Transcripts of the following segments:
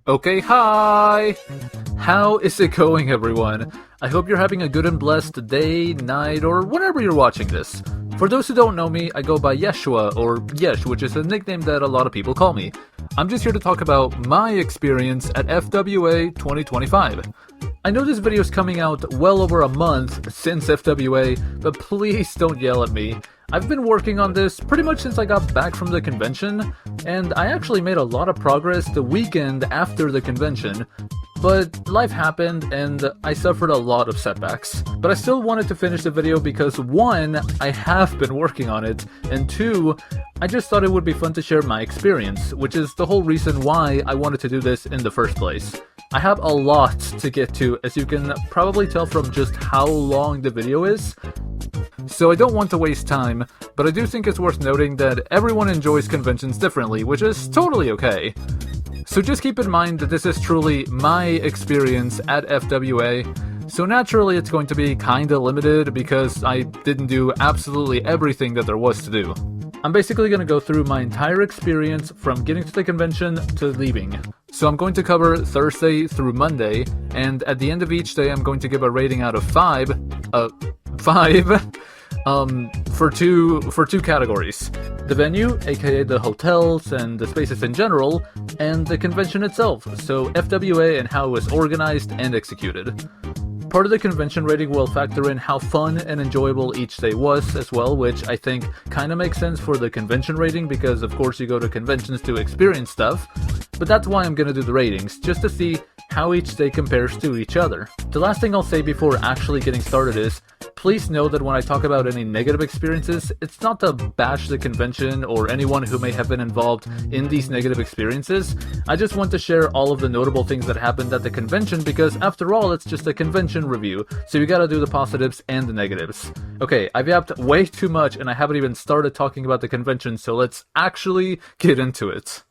Okay, hi! How is it going, everyone? I hope you're having a good and blessed day, night, or whenever you're watching this. For those who don't know me, I go by Yeshua, or Yesh, which is a nickname that a lot of people call me. I'm just here to talk about my experience at FWA 2025. I know this video is coming out well over a month since FWA, but please don't yell at me. I've been working on this pretty much since I got back from the convention, and I actually made a lot of progress the weekend after the convention, but life happened and I suffered a lot of setbacks. But I still wanted to finish the video because 1, I have been working on it, and 2, I just thought it would be fun to share my experience, which is the whole reason why I wanted to do this in the first place. I have a lot to get to, as you can probably tell from just how long the video is. So I don't want to waste time, but I do think it's worth noting that everyone enjoys conventions differently, which is totally okay. So just keep in mind that this is truly my experience at FWA, so naturally it's going to be kinda limited because I didn't do absolutely everything that there was to do. I'm basically going to go through my entire experience from getting to the convention to leaving. So I'm going to cover Thursday through Monday, and at the end of each day I'm going to give a rating out of 5 for two categories. The venue, aka the hotels and the spaces in general, and the convention itself, so FWA and how it was organized and executed. Part of the convention rating will factor in how fun and enjoyable each day was as well, which I think kinda makes sense for the convention rating because of course you go to conventions to experience stuff, but that's why I'm gonna do the ratings, just to see how each day compares to each other. The last thing I'll say before actually getting started is, please know that when I talk about any negative experiences, it's not to bash the convention or anyone who may have been involved in these negative experiences. I just want to share all of the notable things that happened at the convention because after all, it's just a convention review, so you gotta do the positives and the negatives. Okay, I've yapped way too much and I haven't even started talking about the convention, so let's actually get into it.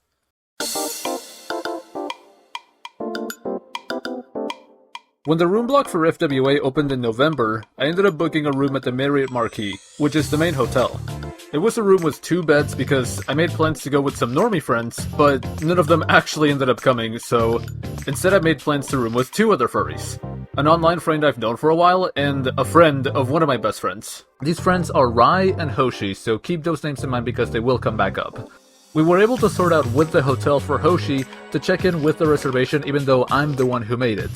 When the room block for FWA opened in November, I ended up booking a room at the Marriott Marquis, which is the main hotel. It was a room with 2 beds because I made plans to go with some normie friends, but none of them actually ended up coming, so instead I made plans to room with 2 other furries. An online friend I've known for a while, and a friend of one of my best friends. These friends are Rai and Hoshi, so keep those names in mind because they will come back up. We were able to sort out with the hotel for Hoshi to check in with the reservation even though I'm the one who made it.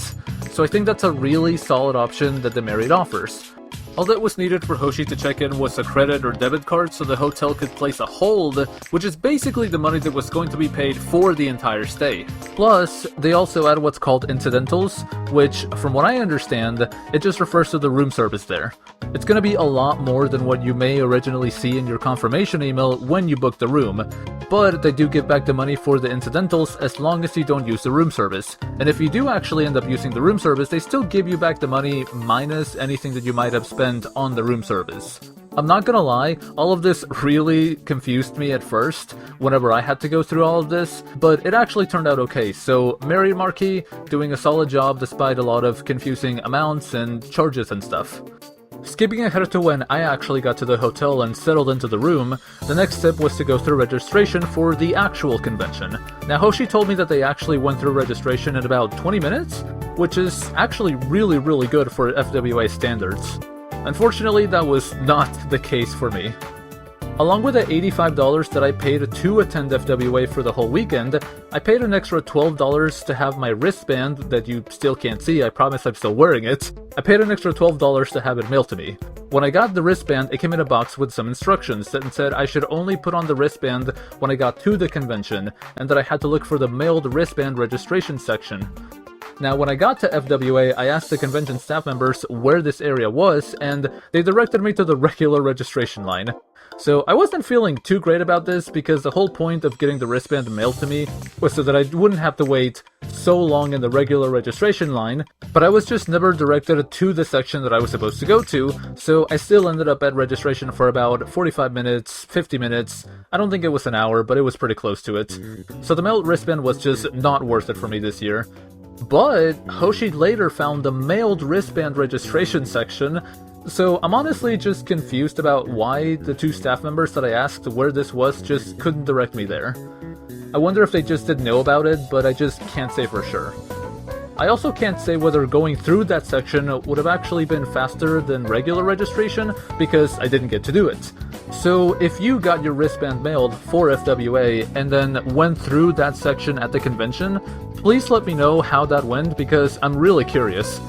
So I think that's a really solid option that the Marriott offers. All that was needed for Hoshi to check in was a credit or debit card so the hotel could place a hold, which is basically the money that was going to be paid for the entire stay. Plus, they also add what's called incidentals, which, from what I understand, it just refers to the room service there. It's going to be a lot more than what you may originally see in your confirmation email when you book the room, but they do give back the money for the incidentals as long as you don't use the room service. And if you do actually end up using the room service, they still give you back the money minus anything that you might have spent on the room service. I'm not gonna lie, all of this really confused me at first, whenever I had to go through all of this, but it actually turned out okay, so Marriott Marquis doing a solid job despite a lot of confusing amounts and charges and stuff. Skipping ahead to when I actually got to the hotel and settled into the room, the next step was to go through registration for the actual convention. Now Hoshi told me that they actually went through registration in about 20 minutes, which is actually really good for FWA standards. Unfortunately, that was not the case for me. Along with the $85 that I paid to attend FWA for the whole weekend, I paid an extra $12 to have my wristband that you still can't see, I promise I'm still wearing it. I paid an extra $12 to have it mailed to me. When I got the wristband, it came in a box with some instructions that said I should only put on the wristband when I got to the convention, and that I had to look for the mailed wristband registration section. Now, when I got to FWA, I asked the convention staff members where this area was, and they directed me to the regular registration line. So I wasn't feeling too great about this because the whole point of getting the wristband mailed to me was so that I wouldn't have to wait so long in the regular registration line, but I was just never directed to the section that I was supposed to go to, so I still ended up at registration for about 45 minutes, 50 minutes, I don't think it was an hour, but it was pretty close to it. So the mailed wristband was just not worth it for me this year. But Hoshi later found the mailed wristband registration section, so I'm honestly just confused about why the 2 staff members that I asked where this was just couldn't direct me there. I wonder if they just didn't know about it, but I just can't say for sure. I also can't say whether going through that section would have actually been faster than regular registration, because I didn't get to do it. So if you got your wristband mailed for FWA and then went through that section at the convention, please let me know how that went, because I'm really curious.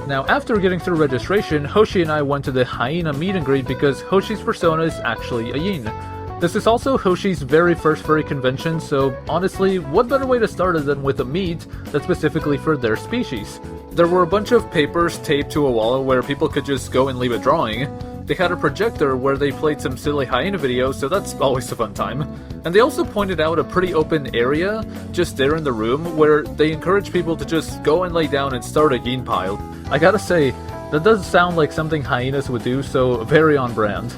Now, after getting through registration, Hoshi and I went to the hyena meet and greet because Hoshi's persona is actually a yin. This is also Hoshi's very first furry convention, so honestly, what better way to start it than with a meet that's specifically for their species? There were a bunch of papers taped to a wall where people could just go and leave a drawing. They had a projector where they played some silly hyena videos, so that's always a fun time. And they also pointed out a pretty open area just there in the room where they encourage people to just go and lay down and start a yin pile. I gotta say, that does sound like something hyenas would do, so very on brand.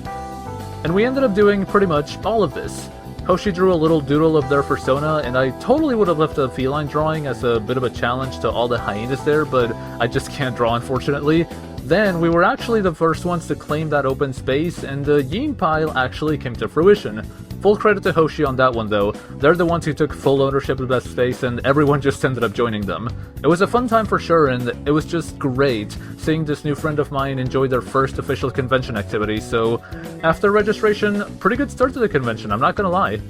And we ended up doing pretty much all of this. Hoshi drew a little doodle of their persona, and I totally would have left a feline drawing as a bit of a challenge to all the hyenas there, but I just can't draw, unfortunately. Then, we were actually the first ones to claim that open space, and the yin pile actually came to fruition. Full credit to Hoshi on that one though. They're the ones who took full ownership of that space, and everyone just ended up joining them. It was a fun time for sure, and it was just great seeing this new friend of mine enjoy their first official convention activity, so after registration, pretty good start to the convention, I'm not gonna lie.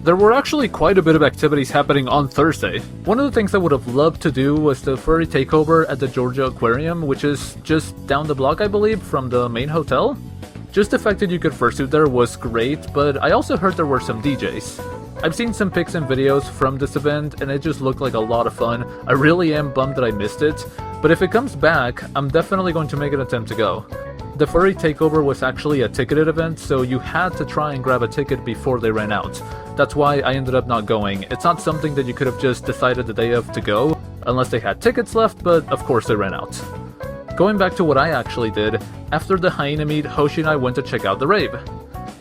There were actually quite a bit of activities happening on Thursday. One of the things I would have loved to do was the furry takeover at the Georgia Aquarium, which is just down the block, I believe, from the main hotel. Just the fact that you could fursuit there was great, but I also heard there were some DJs. I've seen some pics and videos from this event, and it just looked like a lot of fun. I really am bummed that I missed it, but if it comes back, I'm definitely going to make an attempt to go. The furry takeover was actually a ticketed event, so you had to try and grab a ticket before they ran out. That's why I ended up not going. It's not something that you could have just decided the day of to go, unless they had tickets left, but of course they ran out. Going back to what I actually did, after the hyena meet, Hoshi and I went to check out the rave.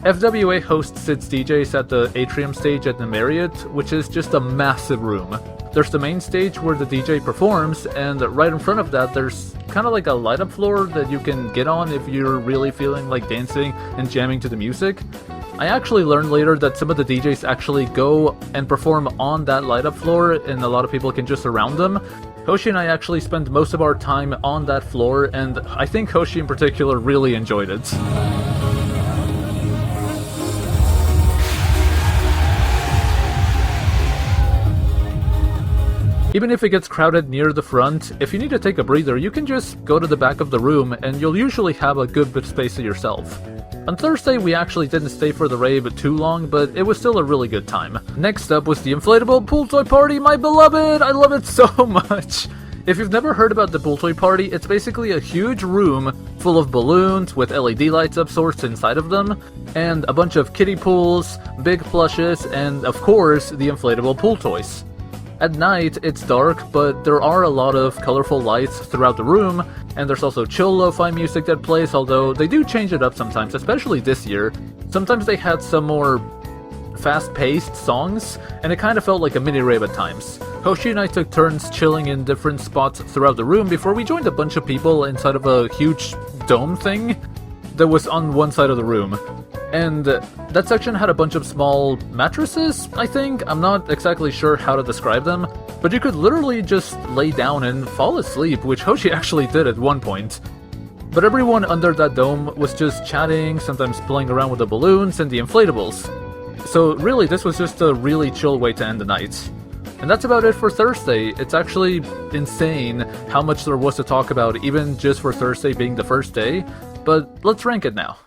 FWA hosts its DJs at the atrium stage at the Marriott, which is just a massive room. There's the main stage where the DJ performs, and right in front of that there's kind of like a light-up floor that you can get on if you're really feeling like dancing and jamming to the music. I actually learned later that some of the DJs actually go and perform on that light-up floor, and a lot of people can just surround them. Hoshi and I actually spent most of our time on that floor, and I think Hoshi in particular really enjoyed it. Even if it gets crowded near the front, if you need to take a breather, you can just go to the back of the room and you'll usually have a good bit of space to yourself. On Thursday, we actually didn't stay for the rave too long, but it was still a really good time. Next up was the inflatable pool toy party, my beloved! I love it so much! If you've never heard about the pool toy party, it's basically a huge room full of balloons with LED lights of sorts inside of them, and a bunch of kiddie pools, big plushes, and of course, the inflatable pool toys. At night, it's dark, but there are a lot of colorful lights throughout the room, and there's also chill lo-fi music that plays, although they do change it up sometimes, especially this year. Sometimes they had some more fast-paced songs, and it kind of felt like a mini-rave at times. Hoshi and I took turns chilling in different spots throughout the room before we joined a bunch of people inside of a huge dome thing that was on one side of the room. And that section had a bunch of small mattresses, I think. I'm not exactly sure how to describe them, but you could literally just lay down and fall asleep, which Hoshi actually did at one point. But everyone under that dome was just chatting, sometimes playing around with the balloons and the inflatables. So really, this was just a really chill way to end the night. And that's about it for Thursday. It's actually insane how much there was to talk about, even just for Thursday being the first day, but let's rank it now.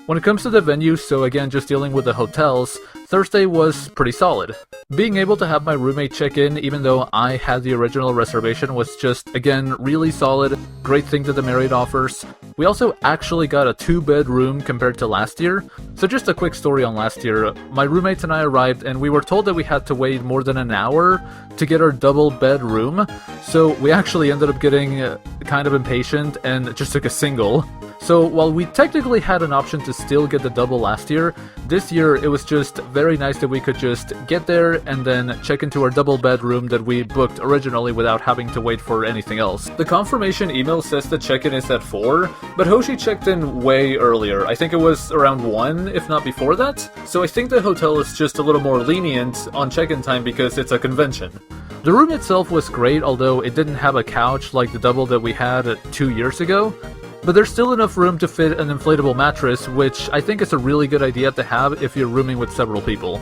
When it comes to the venues, so again just dealing with the hotels, Thursday was pretty solid. Being able to have my roommate check in even though I had the original reservation was just, again, really solid, great thing that the Marriott offers. We also actually got a 2-bed room compared to last year. So just a quick story on last year, my roommates and I arrived and we were told that we had to wait more than an hour to get our double bed room, so we actually ended up getting kind of impatient and just took a single. So while we technically had an option to still get the double last year, this year it was just very nice that we could just get there and then check into our double bedroom that we booked originally without having to wait for anything else. The confirmation email says the check-in is at 4, but Hoshi checked in way earlier. I think it was around 1, if not before that. So I think the hotel is just a little more lenient on check-in time because it's a convention. The room itself was great, although it didn't have a couch like the double that we had 2 years ago. But there's still enough room to fit an inflatable mattress, which I think is a really good idea to have if you're rooming with several people.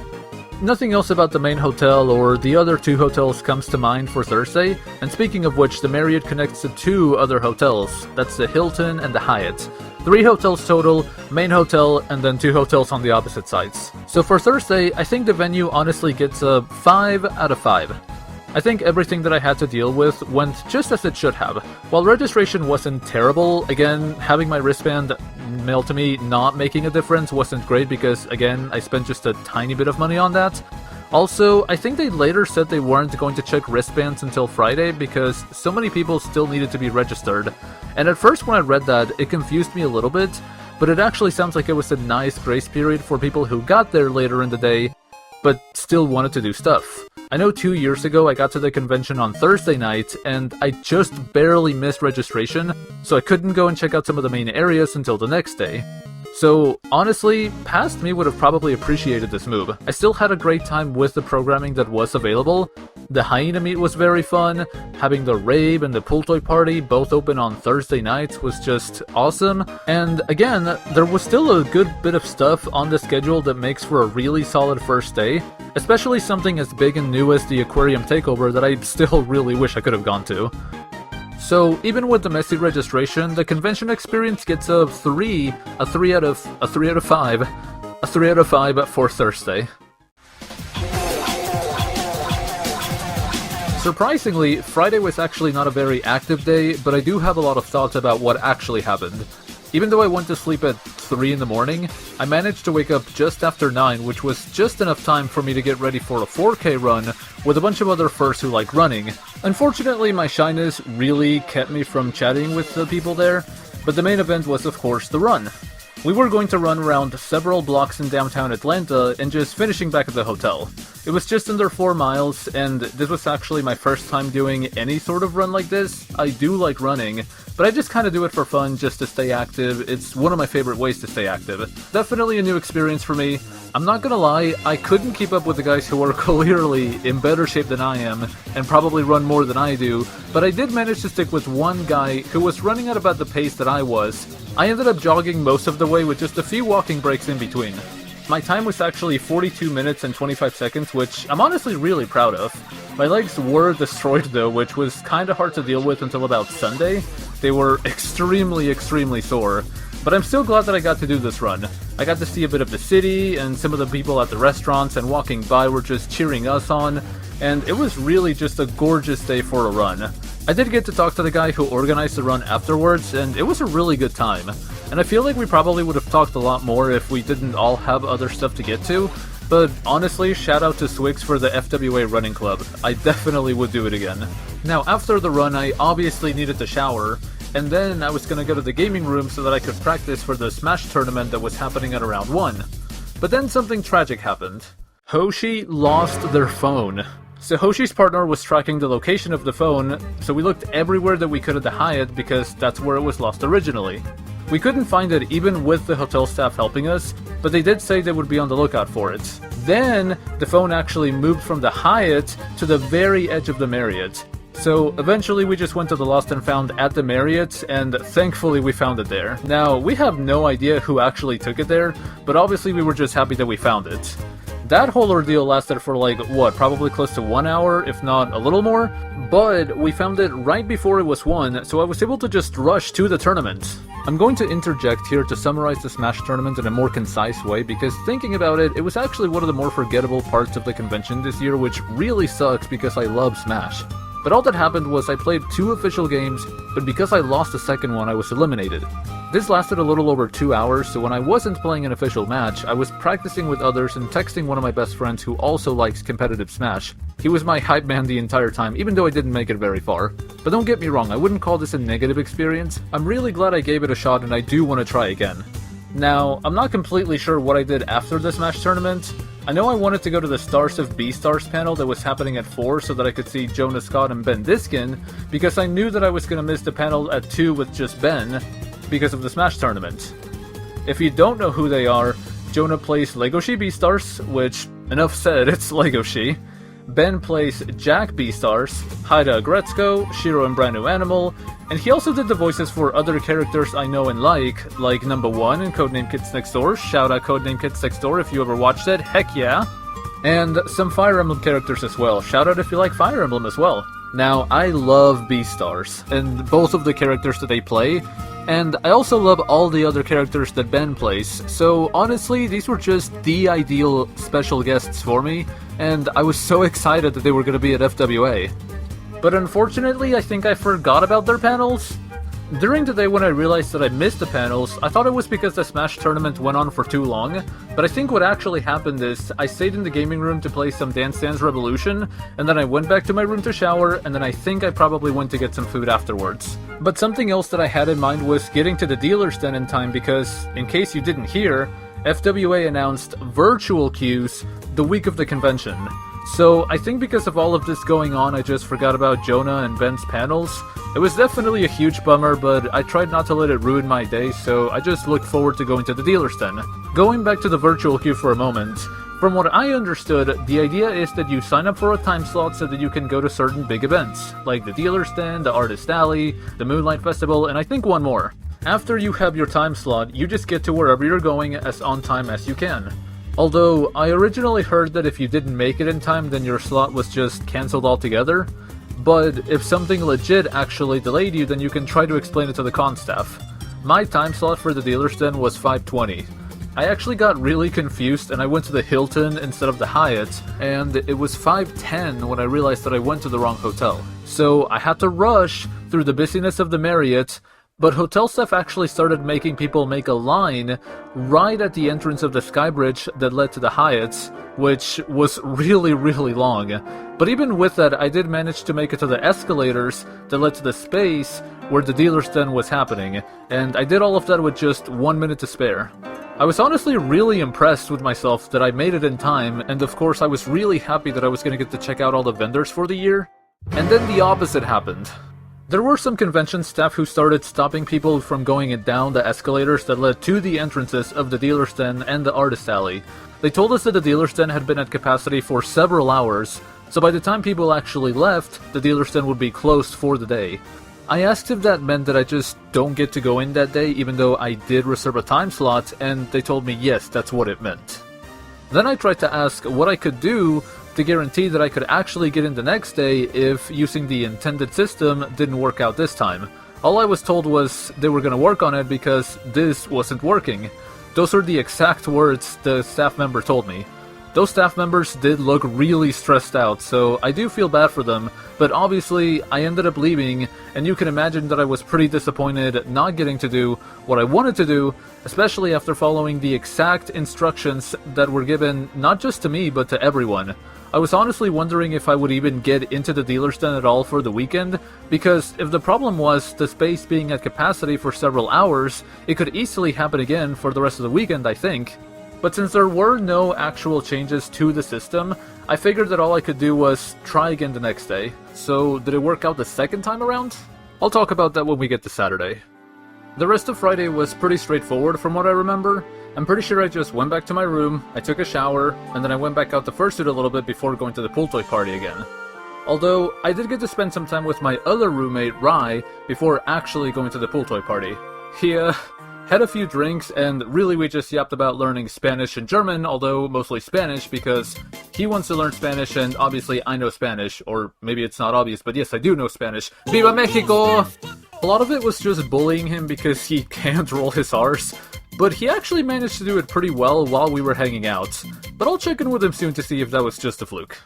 Nothing else about the main hotel or the other 2 hotels comes to mind for Thursday, and speaking of which, the Marriott connects to 2 other hotels. That's the Hilton and the Hyatt. 3 hotels total, main hotel, and then 2 hotels on the opposite sides. So for Thursday, I think the venue honestly gets a 5 out of 5. I think everything that I had to deal with went just as it should have. While registration wasn't terrible, again, having my wristband mailed to me not making a difference wasn't great because, again, I spent just a tiny bit of money on that. Also, I think they later said they weren't going to check wristbands until Friday because so many people still needed to be registered. And at first when I read that, it confused me a little bit, but it actually sounds like it was a nice grace period for people who got there later in the day, but still wanted to do stuff. I know 2 years ago I got to the convention on Thursday night, and I just barely missed registration, so I couldn't go and check out some of the main areas until the next day. So, honestly, past me would have probably appreciated this move. I still had a great time with the programming that was available. The hyena meet was very fun, having the rave and the pool toy party both open on Thursday nights was just awesome, and again, there was still a good bit of stuff on the schedule that makes for a really solid first day, especially something as big and new as the aquarium takeover that I still really wish I could have gone to. So even with the messy registration, the convention experience gets a 3 out of 5 for Thursday. Surprisingly, Friday was actually not a very active day, but I do have a lot of thoughts about what actually happened. Even though I went to sleep at 3 in the morning, I managed to wake up just after 9, which was just enough time for me to get ready for a 4K run with a bunch of other furs who like running. Unfortunately, my shyness really kept me from chatting with the people there, but the main event was of course the run. We were going to run around several blocks in downtown Atlanta and just finishing back at the hotel. It was just under 4 miles, and this was actually my first time doing any sort of run like this. I do like running, but I just kind of do it for fun, just to stay active. It's one of my favorite ways to stay active. Definitely a new experience for me. I'm not gonna lie, I couldn't keep up with the guys who are clearly in better shape than I am, and probably run more than I do, but I did manage to stick with one guy who was running at about the pace that I was. I ended up jogging most of the way with just a few walking breaks in between. My time was actually 42 minutes and 25 seconds, which I'm honestly really proud of. My legs were destroyed though, which was kinda hard to deal with until about Sunday. They were extremely sore. But I'm still glad that I got to do this run. I got to see a bit of the city, and some of the people at the restaurants and walking by were just cheering us on, and it was really just a gorgeous day for a run. I did get to talk to the guy who organized the run afterwards, and it was a really good time. And I feel like we probably would have talked a lot more if we didn't all have other stuff to get to, but honestly, shout out to Swix for the FWA running club. I definitely would do it again. Now, after the run, I obviously needed to shower, and then I was gonna go to the gaming room so that I could practice for the Smash tournament that was happening at around 1. But then something tragic happened. Hoshi lost their phone. So Hoshi's partner was tracking the location of the phone, so we looked everywhere that we could at the Hyatt because that's where it was lost originally. We couldn't find it even with the hotel staff helping us, but they did say they would be on the lookout for it. Then, the phone actually moved from the Hyatt to the very edge of the Marriott. So eventually we just went to the Lost and Found at the Marriott, and thankfully we found it there. Now, we have no idea who actually took it there, but obviously we were just happy that we found it. That whole ordeal lasted for like, what, probably close to 1 hour, if not a little more? But we found it right before it was won, so I was able to just rush to the tournament. I'm going to interject here to summarize the Smash tournament in a more concise way, because thinking about it, it was actually one of the more forgettable parts of the convention this year, which really sucks because I love Smash. But all that happened was I played 2 official games, but because I lost the second one, I was eliminated. This lasted a little over 2 hours, so when I wasn't playing an official match, I was practicing with others and texting one of my best friends who also likes competitive Smash. He was my hype man the entire time, even though I didn't make it very far. But don't get me wrong, I wouldn't call this a negative experience. I'm really glad I gave it a shot and I do want to try again. Now, I'm not completely sure what I did after the Smash tournament. I know I wanted to go to the Stars of Beastars panel that was happening at 4 so that I could see Jonah Scott and Ben Diskin, because I knew that I was going to miss the panel at 2 with just Ben, because of the Smash tournament. If you don't know who they are, Jonah plays Legoshi Beastars, which, enough said, it's Legoshi. Ben plays Jack Beastars, Haida Gretzko, Shiro and Brand New Animal, and he also did the voices for other characters I know and like Number 1 in Codename Kids Next Door, shout out Codename Kids Next Door if you ever watched it, heck yeah! And some Fire Emblem characters as well, shout out if you like Fire Emblem as well. Now, I love Beastars, and both of the characters that they play, and I also love all the other characters that Ben plays, so honestly, these were just the ideal special guests for me, and I was so excited that they were going to be at FWA. But unfortunately, I think I forgot about their panels. During the day when I realized that I missed the panels, I thought it was because the Smash tournament went on for too long, but I think what actually happened is, I stayed in the gaming room to play some Dance Dance Revolution, and then I went back to my room to shower, and then I think I probably went to get some food afterwards. But something else that I had in mind was getting to the dealer's den in time because, in case you didn't hear, FWA announced virtual queues the week of the convention. So I think because of all of this going on, I just forgot about Jonah and Ben's panels. It was definitely a huge bummer, but I tried not to let it ruin my day, so I just looked forward to going to the dealer's den. Going back to the virtual queue for a moment, from what I understood, the idea is that you sign up for a time slot so that you can go to certain big events, like the dealer's den, the Artist Alley, the Moonlight Festival, and I think one more. After you have your time slot, you just get to wherever you're going as on time as you can. Although, I originally heard that if you didn't make it in time, then your slot was just cancelled altogether. But if something legit actually delayed you, then you can try to explain it to the con staff. My time slot for the dealer's den was 5:20. I actually got really confused and I went to the Hilton instead of the Hyatt, and it was 5:10 when I realized that I went to the wrong hotel. So I had to rush through the busyness of the Marriott, but hotel staff actually started making people make a line right at the entrance of the sky bridge that led to the Hyatts, which was really, really long. But even with that, I did manage to make it to the escalators that led to the space where the dealer's den was happening, and I did all of that with just 1 minute to spare. I was honestly really impressed with myself that I made it in time, and of course I was really happy that I was going to get to check out all the vendors for the year. And then the opposite happened. There were some convention staff who started stopping people from going down the escalators that led to the entrances of the dealer's den and the Artist Alley. They told us that the dealer's den had been at capacity for several hours, so by the time people actually left, the dealer's den would be closed for the day. I asked if that meant that I just don't get to go in that day even though I did reserve a time slot, and they told me yes, that's what it meant. Then I tried to ask what I could do to guarantee that I could actually get in the next day if using the intended system didn't work out this time. All I was told was they were going to work on it because this wasn't working. Those are the exact words the staff member told me. Those staff members did look really stressed out, so I do feel bad for them, but obviously I ended up leaving, and you can imagine that I was pretty disappointed not getting to do what I wanted to do, especially after following the exact instructions that were given not just to me, but to everyone. I was honestly wondering if I would even get into the dealer's den at all for the weekend, because if the problem was the space being at capacity for several hours, it could easily happen again for the rest of the weekend, I think. But since there were no actual changes to the system, I figured that all I could do was try again the next day. So did it work out the second time around? I'll talk about that when we get to Saturday. The rest of Friday was pretty straightforward from what I remember. I'm pretty sure I just went back to my room, I took a shower, and then I went back out to Fursuit a little bit before going to the pool toy party again. Although, I did get to spend some time with my other roommate, Rai, before actually going to the pool toy party. He, had a few drinks, and really we just yapped about learning Spanish and German, although mostly Spanish, because he wants to learn Spanish, and obviously I know Spanish, or maybe it's not obvious, but yes, I do know Spanish. Viva Mexico! A lot of it was just bullying him because he can't roll his R's, but he actually managed to do it pretty well while we were hanging out. But I'll check in with him soon to see if that was just a fluke.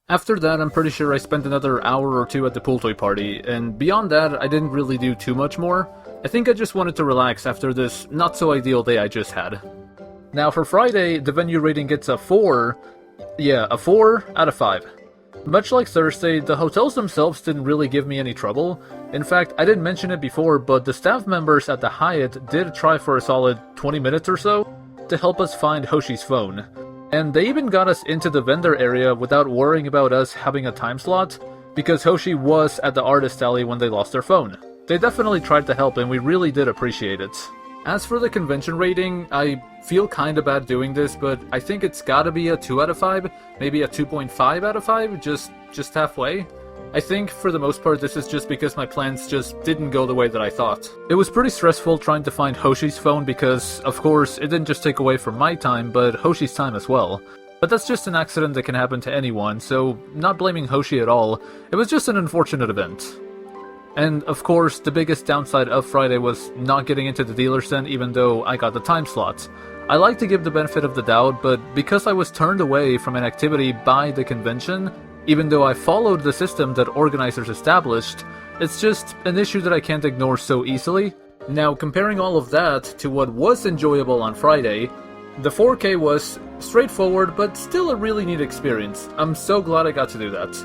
After that, I'm pretty sure I spent another hour or two at the pool toy party, and beyond that, I didn't really do too much more. I think I just wanted to relax after this not-so-ideal day I just had. Now for Friday, the venue rating gets a 4. Yeah, a 4 out of 5. Much like Thursday, the hotels themselves didn't really give me any trouble. In fact, I didn't mention it before, but the staff members at the Hyatt did try for a solid 20 minutes or so to help us find Hoshi's phone. And they even got us into the vendor area without worrying about us having a time slot, because Hoshi was at the artist alley when they lost their phone. They definitely tried to help, and we really did appreciate it. As for the convention rating, I feel kinda bad doing this, but I think it's gotta be a 2 out of 5, maybe a 2.5 out of 5, just halfway. I think, for the most part, this is just because my plans just didn't go the way that I thought. It was pretty stressful trying to find Hoshi's phone because, of course, it didn't just take away from my time, but Hoshi's time as well. But that's just an accident that can happen to anyone, so not blaming Hoshi at all, it was just an unfortunate event. And, of course, the biggest downside of Friday was not getting into the dealer's den even though I got the time slot. I like to give the benefit of the doubt, but because I was turned away from an activity by the convention, even though I followed the system that organizers established, it's just an issue that I can't ignore so easily. Now, comparing all of that to what was enjoyable on Friday, the 4K was straightforward, but still a really neat experience. I'm so glad I got to do that.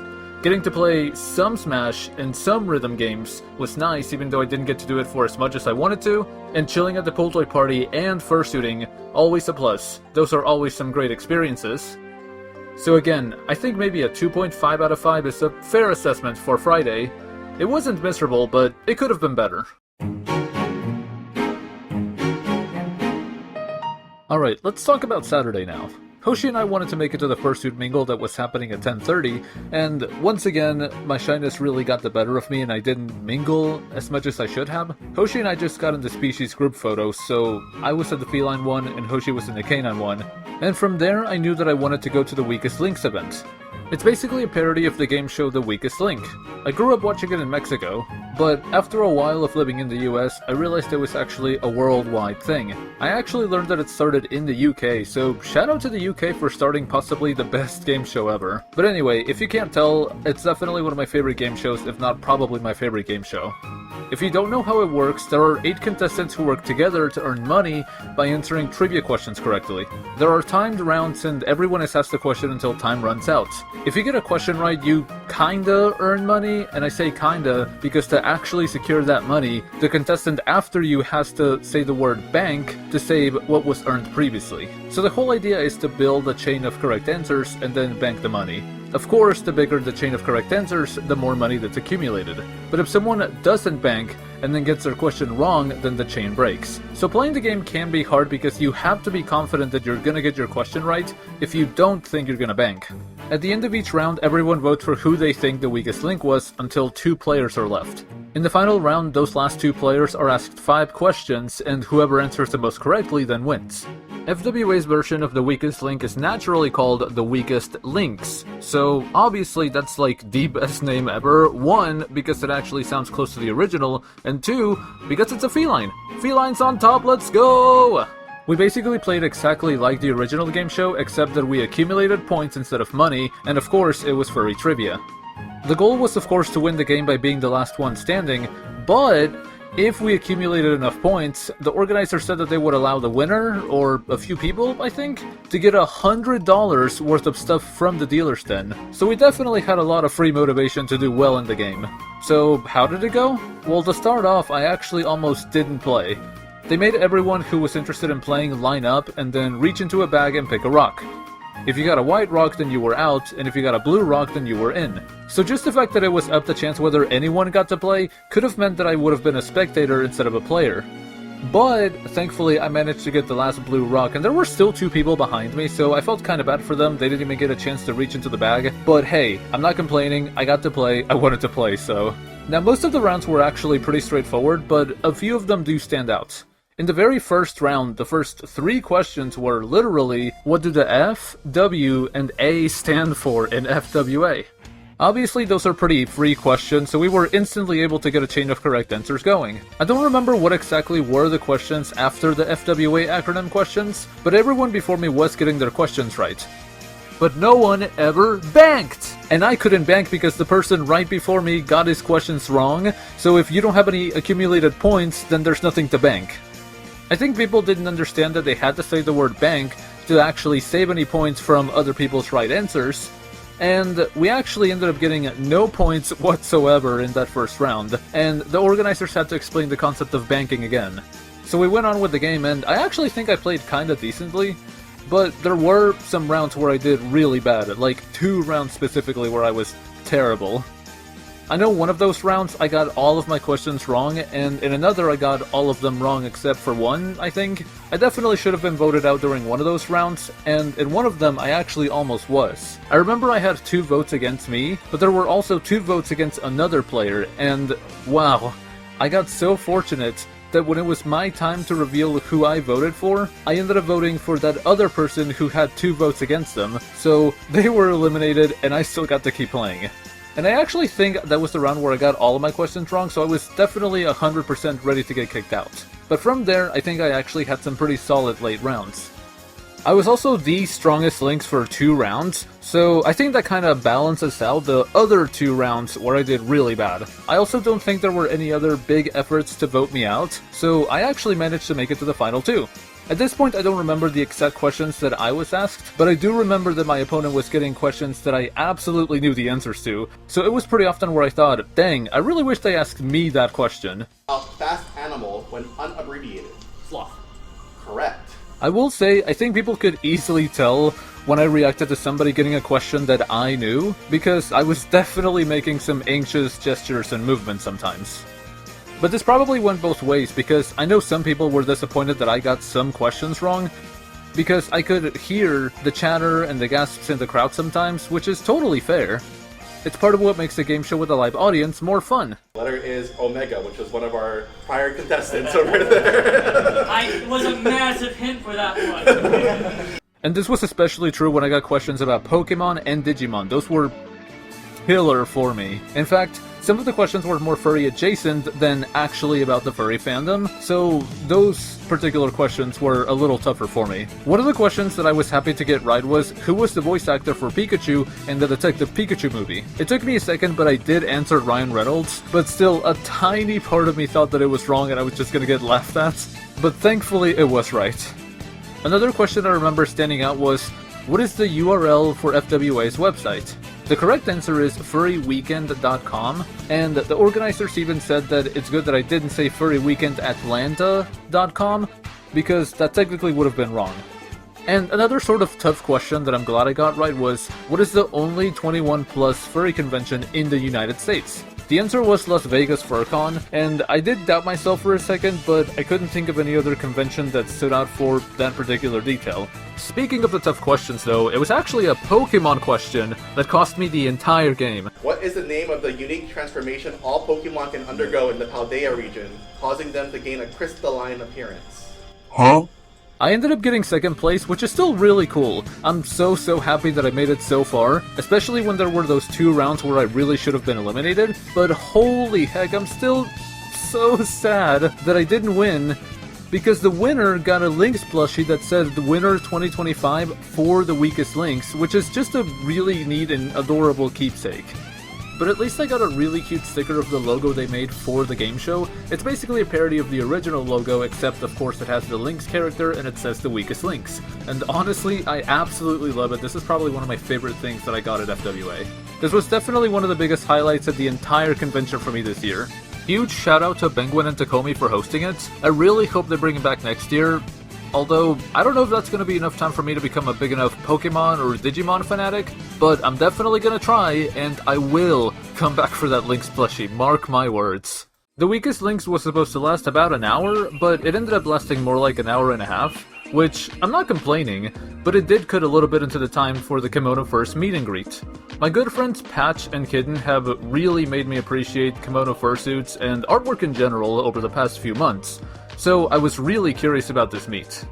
Getting to play some Smash and some rhythm games was nice, even though I didn't get to do it for as much as I wanted to, and chilling at the pool toy party and fursuiting, always a plus. Those are always some great experiences. So again, I think maybe a 2.5 out of 5 is a fair assessment for Friday. It wasn't miserable, but it could have been better. Alright, let's talk about Saturday now. Hoshi and I wanted to make it to the fursuit mingle that was happening at 10:30, and once again, my shyness really got the better of me and I didn't mingle as much as I should have. Hoshi and I just got in the species group photos, so I was at the feline one and Hoshi was in the canine one, and from there I knew that I wanted to go to the Weakest Links event. It's basically a parody of the game show The Weakest Link. I grew up watching it in Mexico, but after a while of living in the US, I realized it was actually a worldwide thing. I actually learned that it started in the UK, so shout out to the UK for starting possibly the best game show ever. But anyway, if you can't tell, it's definitely one of my favorite game shows, if not probably my favorite game show. If you don't know how it works, there are 8 contestants who work together to earn money by answering trivia questions correctly. There are timed rounds and everyone is asked a question until time runs out. If you get a question right, you kinda earn money, and I say kinda because to actually secure that money, the contestant after you has to say the word bank to save what was earned previously. So the whole idea is to build a chain of correct answers and then bank the money. Of course, the bigger the chain of correct answers, the more money that's accumulated. But if someone doesn't bank and then gets their question wrong, then the chain breaks. So playing the game can be hard because you have to be confident that you're gonna get your question right if you don't think you're gonna bank. At the end of each round, everyone votes for who they think the weakest link was until 2 players are left. In the final round, those last 2 players are asked 5 questions, and whoever answers the most correctly then wins. FWA's version of the weakest link is naturally called the Weakest Links, so obviously that's like the best name ever. 1, because it actually sounds close to the original, and 2, because it's a feline. Felines on top, let's go! We basically played exactly like the original game show, except that we accumulated points instead of money, and of course it was furry trivia. The goal was of course to win the game by being the last one standing, but if we accumulated enough points, the organizer said that they would allow the winner, or a few people, I think, to get $100 worth of stuff from the dealer's den. So we definitely had a lot of free motivation to do well in the game. So how did it go? Well, to start off, I actually almost didn't play. They made everyone who was interested in playing line up and then reach into a bag and pick a rock. If you got a white rock, then you were out, and if you got a blue rock, then you were in. So just the fact that it was up to chance whether anyone got to play could have meant that I would have been a spectator instead of a player. But, thankfully, I managed to get the last blue rock, and there were still 2 people behind me, so I felt kinda bad for them. They didn't even get a chance to reach into the bag. But hey, I'm not complaining, I got to play, I wanted to play, so... Now, most of the rounds were actually pretty straightforward, but a few of them do stand out. In the very first round, the first 3 questions were literally, what do the F, W, and A stand for in FWA? Obviously those are pretty free questions, so we were instantly able to get a chain of correct answers going. I don't remember what exactly were the questions after the FWA acronym questions, but everyone before me was getting their questions right. but no one ever banked! And I couldn't bank because the person right before me got his questions wrong, so if you don't have any accumulated points, then there's nothing to bank. I think people didn't understand that they had to say the word bank to actually save any points from other people's right answers, and we actually ended up getting no points whatsoever in that first round, and the organizers had to explain the concept of banking again. So we went on with the game, and I actually think I played kinda decently, but there were some rounds where I did really bad, like 2 rounds specifically where I was terrible. I know one of those rounds I got all of my questions wrong, and in another I got all of them wrong except for one, I think. I definitely should have been voted out during one of those rounds, and in one of them I actually almost was. I remember I had 2 votes against me, but there were also 2 votes against another player, and wow, I got so fortunate that when it was my time to reveal who I voted for, I ended up voting for that other person who had 2 votes against them, so they were eliminated and I still got to keep playing. And I actually think that was the round where I got all of my questions wrong, so I was definitely 100% ready to get kicked out. But from there, I think I actually had some pretty solid late rounds. I was also the strongest Lynx for 2 rounds, so I think that kinda balances out the other 2 rounds where I did really bad. I also don't think there were any other big efforts to vote me out, so I actually managed to make it to the final 2. At this point I don't remember the exact questions that I was asked, but I do remember that my opponent was getting questions that I absolutely knew the answers to, so it was pretty often where I thought, dang, I really wish they asked me that question. A fast animal when unabbreviated. Sloth. Correct. I will say, I think people could easily tell when I reacted to somebody getting a question that I knew, because I was definitely making some anxious gestures and movements sometimes. But this probably went both ways, because I know some people were disappointed that I got some questions wrong, because I could hear the chatter and the gasps in the crowd sometimes, which is totally fair. It's part of what makes a game show with a live audience more fun. The letter is Omega, which was one of our prior contestants over there. I was a massive hint for that one. And this was especially true when I got questions about Pokemon and Digimon. Those were killer for me. In fact, some of the questions were more furry adjacent than actually about the furry fandom, so those particular questions were a little tougher for me. One of the questions that I was happy to get right was, who was the voice actor for Pikachu in the Detective Pikachu movie? It took me a second, but I did answer Ryan Reynolds, but still a tiny part of me thought that it was wrong and I was just gonna get laughed at. But thankfully it was right. Another question I remember standing out was, what is the URL for FWA's website? The correct answer is furryweekend.com, and the organizers even said that it's good that I didn't say furryweekendatlanta.com, because that technically would have been wrong. And another sort of tough question that I'm glad I got right was, what is the only 21 plus furry convention in the United States? The answer was Las Vegas FurCon, and I did doubt myself for a second, but I couldn't think of any other convention that stood out for that particular detail. Speaking of the tough questions though, it was actually a Pokemon question that cost me the entire game. What is the name of the unique transformation all Pokemon can undergo in the Paldea region, causing them to gain a crystalline appearance? Huh? I ended up getting second place, which is still really cool. I'm so happy that I made it so far, especially when there were those 2 rounds where I really should have been eliminated, but holy heck, I'm still so sad that I didn't win, because the winner got a Lynx plushie that said the winner 2025 for the weakest Lynx, which is just a really neat and adorable keepsake. But at least I got a really cute sticker of the logo they made for the game show. It's basically a parody of the original logo, except of course it has the Lynx character and it says the weakest Lynx. And honestly, I absolutely love it. This is probably one of my favorite things that I got at FWA. This was definitely one of the biggest highlights of the entire convention for me this year. Huge shout out to Penguin and Takomi for hosting it. I really hope they bring it back next year. Although, I don't know if that's going to be enough time for me to become a big enough Pokemon or Digimon fanatic, but I'm definitely going to try, and I will come back for that Lynx plushie, mark my words. The weakest Lynx was supposed to last about an hour, but it ended up lasting more like an hour and a half, which, I'm not complaining, but it did cut a little bit into the time for the Kimono First meet and greet. My good friends Patch and Kitten have really made me appreciate kimono fursuits and artwork in general over the past few months, so I was really curious about this meet.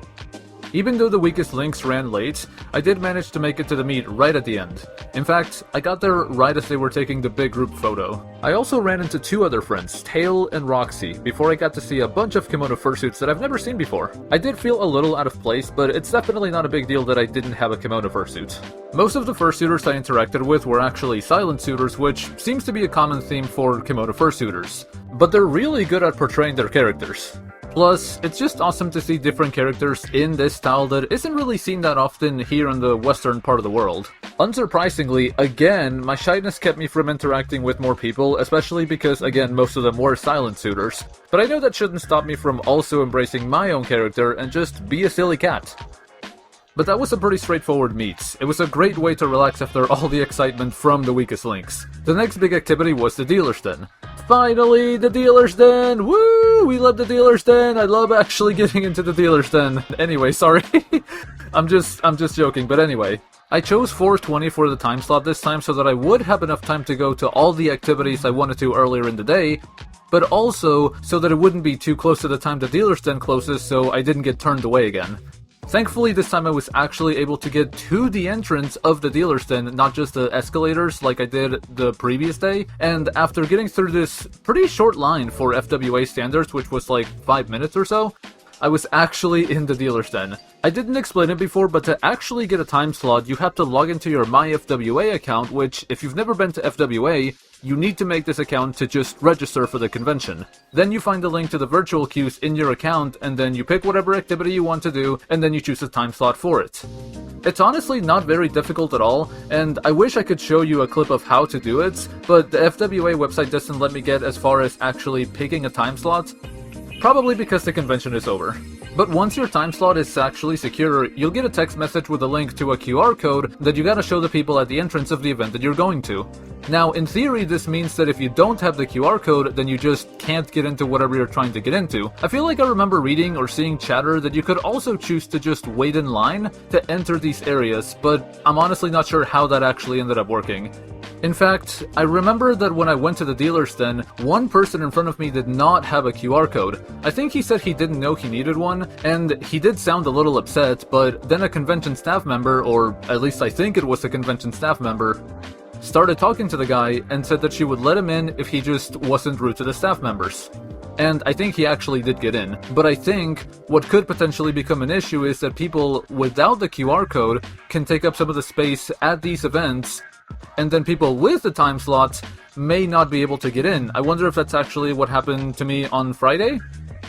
Even though the weakest links ran late, I did manage to make it to the meet right at the end. In fact, I got there right as they were taking the big group photo. I also ran into 2 other friends, Tail and Roxy, before I got to see a bunch of kimono fursuits that I've never seen before. I did feel a little out of place, but it's definitely not a big deal that I didn't have a kimono fursuit. Most of the fursuiters I interacted with were actually silent suitors, which seems to be a common theme for kimono fursuiters. But they're really good at portraying their characters. Plus, it's just awesome to see different characters in this style that isn't really seen that often here in the western part of the world. Unsurprisingly, again, my shyness kept me from interacting with more people, especially because, again, most of them were silent suitors. But I know that shouldn't stop me from also embracing my own character and just be a silly cat. But that was a pretty straightforward meet. It was a great way to relax after all the excitement from the weakest links. The next big activity was the dealer's den. Finally, the dealer's den! Woo! We love the dealer's den! I love actually getting into the dealer's den. Anyway, sorry. I'm just joking, but anyway. I chose 4:20 for the time slot this time so that I would have enough time to go to all the activities I wanted to earlier in the day, but also so that it wouldn't be too close to the time the dealer's den closes so I didn't get turned away again. Thankfully, this time I was actually able to get to the entrance of the dealer's den, not just the escalators like I did the previous day, and after getting through this pretty short line for FWA standards, which was like 5 minutes or so, I was actually in the dealer's den. I didn't explain it before, but to actually get a time slot, you have to log into your MyFWA account, which, if you've never been to FWA, you need to make this account to just register for the convention. Then you find the link to the virtual queues in your account, and then you pick whatever activity you want to do, and then you choose a time slot for it. It's honestly not very difficult at all, and I wish I could show you a clip of how to do it, but the FWA website doesn't let me get as far as actually picking a time slot, probably because the convention is over. But once your time slot is actually secure, you'll get a text message with a link to a QR code that you gotta show the people at the entrance of the event that you're going to. Now, in theory, this means that if you don't have the QR code, then you just can't get into whatever you're trying to get into. I feel like I remember reading or seeing chatter that you could also choose to just wait in line to enter these areas, but I'm honestly not sure how that actually ended up working. In fact, I remember that when I went to the dealer's den, one person in front of me did not have a QR code. I think he said he didn't know he needed one, and he did sound a little upset, but then a convention staff member, or at least I think it was a convention staff member, started talking to the guy and said that she would let him in if he just wasn't rude to the staff members. And I think he actually did get in. But I think what could potentially become an issue is that people without the QR code can take up some of the space at these events, and then people with the time slots may not be able to get in. I wonder if that's actually what happened to me on Friday?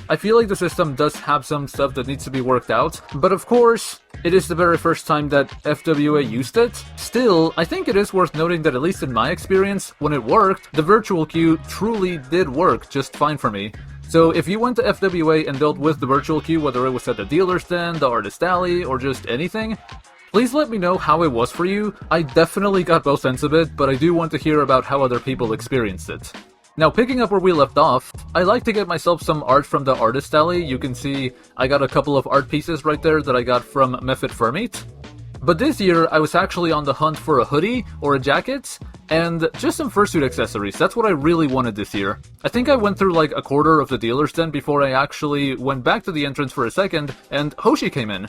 I feel like the system does have some stuff that needs to be worked out, but of course, it is the very first time that FWA used it. Still, I think it is worth noting that at least in my experience, when it worked, the virtual queue truly did work just fine for me. So if you went to FWA and dealt with the virtual queue, whether it was at the dealer's den, the artist alley, or just anything, please let me know how it was for you. I definitely got both ends of it, but I do want to hear about how other people experienced it. Now, picking up where we left off, I like to get myself some art from the artist alley. You can see I got a couple of art pieces right there that I got from Method Furmeet. But this year, I was actually on the hunt for a hoodie or a jacket, and just some fursuit accessories. That's what I really wanted this year. I think I went through like a quarter of the dealer's den before I actually went back to the entrance for a second, and Hoshi came in.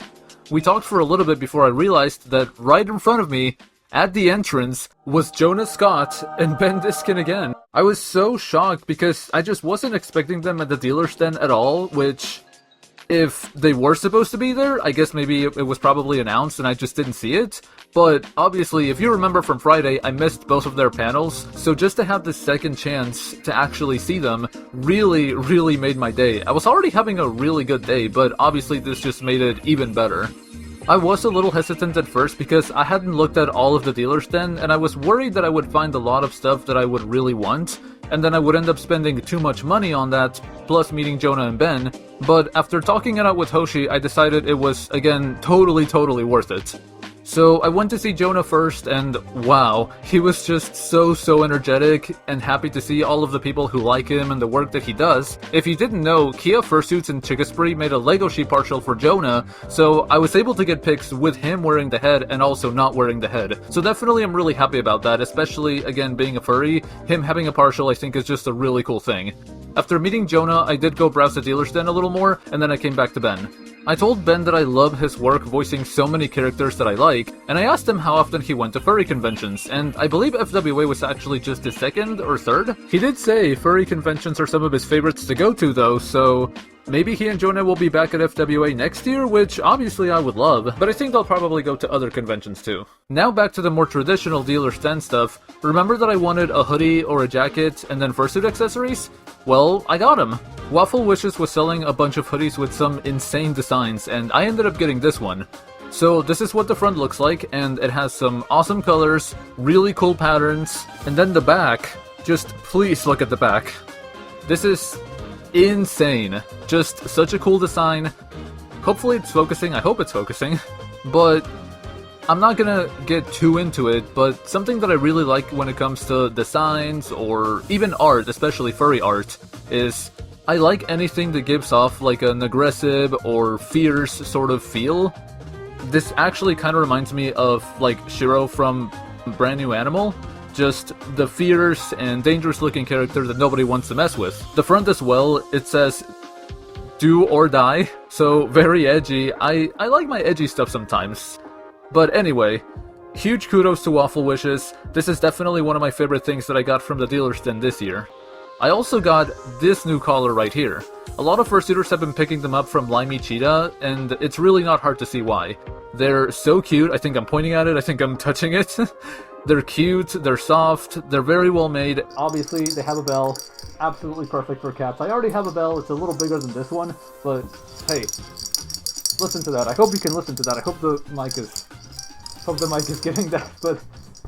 We talked for a little bit before I realized that right in front of me, at the entrance, was Jonah Scott and Ben Diskin again. I was so shocked because I just wasn't expecting them at the dealer's den at all, which, if they were supposed to be there, I guess maybe it was probably announced and I just didn't see it. But obviously, if you remember from Friday, I missed both of their panels, so just to have this second chance to actually see them really made my day. I was already having a really good day, but obviously this just made it even better. I was a little hesitant at first because I hadn't looked at all of the dealer's den, and I was worried that I would find a lot of stuff that I would really want, and then I would end up spending too much money on that, plus meeting Jonah and Ben. But after talking it out with Hoshi, I decided it was, again, totally worth it. So I went to see Jonah first, and wow, he was just so energetic and happy to see all of the people who like him and the work that he does. If you didn't know, Kia Fursuits and Chickaspray made a Lego sheet partial for Jonah, so I was able to get pics with him wearing the head and also not wearing the head. So definitely I'm really happy about that, especially, again, being a furry. Him having a partial I think is just a really cool thing. After meeting Jonah, I did go browse the dealer's den a little more, and then I came back to Ben. I told Ben that I love his work voicing so many characters that I like, and I asked him how often he went to furry conventions, and I believe FWA was actually just his second or third. He did say furry conventions are some of his favorites to go to though, so maybe he and Jonah will be back at FWA next year, which obviously I would love, but I think they'll probably go to other conventions too. Now back to the more traditional dealer stand stuff. Remember that I wanted a hoodie or a jacket and then fursuit accessories? Well, I got them. Waffle Wishes was selling a bunch of hoodies with some insane designs, and I ended up getting this one. So this is what the front looks like, and it has some awesome colors, really cool patterns, and then the back, just please look at the back. This is insane. Just such a cool design. Hopefully it's focusing, I hope it's focusing, but I'm not gonna get too into it, but something that I really like when it comes to designs or even art, especially furry art, is I like anything that gives off like an aggressive or fierce sort of feel. This actually kind of reminds me of like Shiro from Brand New Animal, just the fierce and dangerous looking character that nobody wants to mess with. The front as well, it says do or die, so very edgy. I like my edgy stuff sometimes. But anyway, huge kudos to Waffle Wishes. This is definitely one of my favorite things that I got from the dealer's den this year. I also got this new collar right here. A lot of fursuiters have been picking them up from Limey Cheetah, and it's really not hard to see why. They're so cute, I think I'm pointing at it, I think I'm touching it. They're cute, they're soft, they're very well made. Obviously, they have a bell. Absolutely perfect for cats. I already have a bell, it's a little bigger than this one, but hey, listen to that. I hope you can listen to that. I hope the mic is getting that, but